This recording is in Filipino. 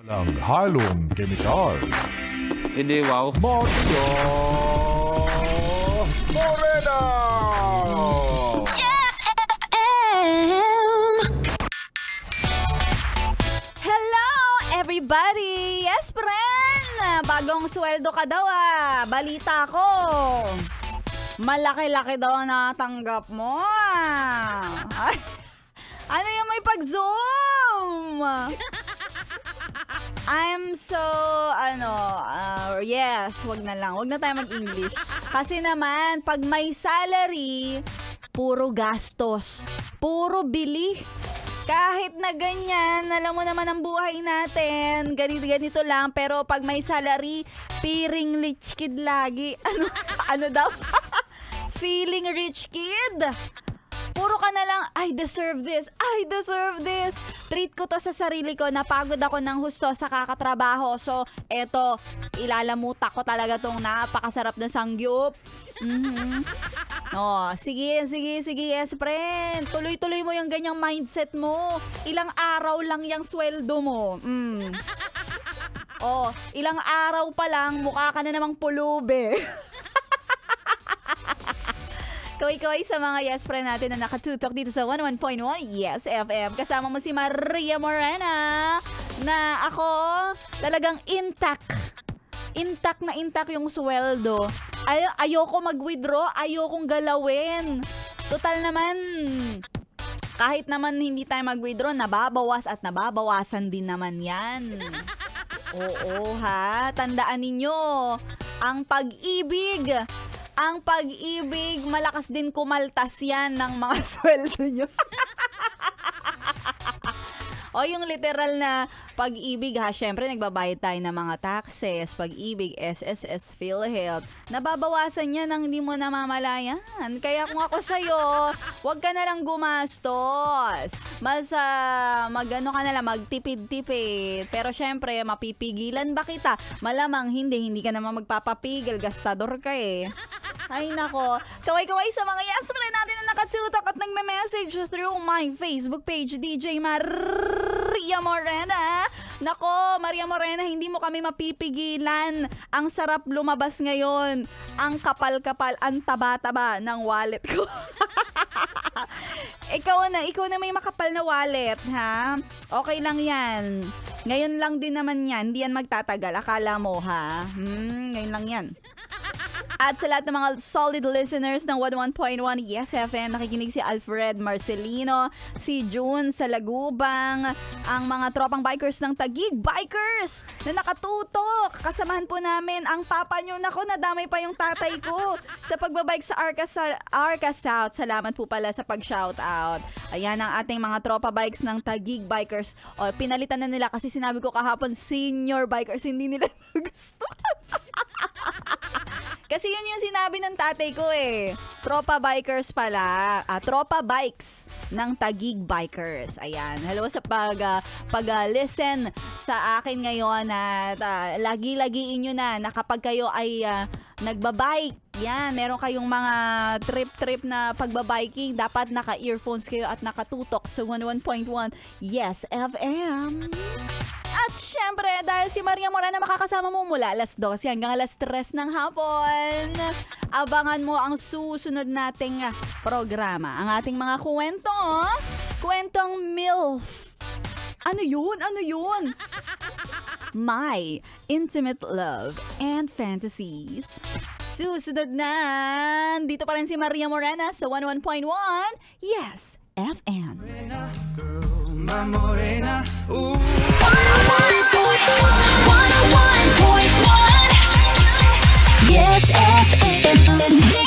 Walang halong kemikal. Hindi, wow. Maria Morena! Yes, FM! Hello, everybody! Yes, friend! Bagong sweldo ka daw Balita ko. Malaki-laki daw ang natanggap mo Ay, ano yung may pag-zoom? I'm so, yes, wag na lang. Wag na tayo mag-English. Kasi naman, pag may salary, puro gastos. Puro bili. Kahit na ganyan, alam mo naman ang buhay natin. Ganito lang. Pero pag may salary, piring rich kid lagi. Ano daw? Feeling rich kid. Puro ka na lang, I deserve this. I deserve this. Treat ko to sa sarili ko. Napagod ako ng husto sa kakatrabaho. So, eto, ilalamutak ko talaga tong napakasarap na sangyup. Oh, sige, yes, friend. Tuloy-tuloy mo yung ganyang mindset mo. Ilang araw lang yung sweldo mo. Oh, ilang araw pa lang, mukha ka na namang pulube. Kaway-kaway sa mga yes friend natin na nakatutok dito sa 11.1 Yes FM. Kasama mo si Maria Morena na ako talagang intact. Intact na intact yung sweldo. Ayoko mag-withdraw, ayokong galawin. Total naman, kahit naman hindi tayo mag-withdraw, nababawas at nababawasan din naman yan. Oo ha, tandaan ninyo, ang pag-ibig, malakas din kumaltas yan ng mga sweldo nyo. O yung literal na pag-ibig ha, syempre nagbabayad tayo ng mga taxes, pag-ibig, SSS, PhilHealth. Nababawasan yan ng hindi mo namamalayan. Kaya kung ako sa'yo, huwag ka na lang gumastos. Mas magano ka na lang, magtipid-tipid. Pero syempre, mapipigilan ba kita? Malamang hindi ka naman magpapapigil, gastador ka eh. Ay nako, kaway-kaway sa mga yes friend natin na nakatutok at nagme-message through my Facebook page, DJ Maria Morena. Nako, Maria Morena, hindi mo kami mapipigilan. Ang sarap lumabas ngayon. Ang kapal-kapal, ang taba-taba ng wallet ko. Ikaw na may makapal na wallet, ha? Okay lang yan. Ngayon lang din naman yan. Hindi yan magtatagal. Akala mo, ha? Ngayon lang yan. At sa lahat ng mga solid listeners ng 11.1 Yes FM, nakikinig si Alfred Marcelino, si June sa Lagubang, ang mga tropang bikers ng Taguig Bikers na nakatutok. Kasamahan po namin ang papa nyo. Nako, nadamay pa yung tatay ko sa pagbabike sa Arca South. Salamat po pala sa pag-shoutout. Ayan ang ating mga tropa bikes ng Taguig Bikers. O, pinalitan na nila kasi sinabi ko kahapon, senior bikers, hindi nila gusto. Kasi yun yung sinabi ng tatay ko eh. Tropa bikers pala. Tropa bikes ng Taguig Bikers. Ayan. Hello sa pag-listen sa akin ngayon at lagi-lagiin nyo na kapag kayo ay nagbabike. Yan. Meron kayong mga trip na pagbabiking. Dapat naka-earphones kayo at nakatutok sa 11.1 Yes FM. At syempre, dahil si Maria Morena makakasama mo mula alas 12 hanggang alas 3 ng hapon, abangan mo ang susunod nating programa. Ang ating mga kwentong MILF. Ano yun? My Intimate Love and Fantasies. Susunod na. Dito pa rin si Maria Morena sa 11.1 Yes FM. Morena, girl, my Morena, ooh. 101.1 Yes FM.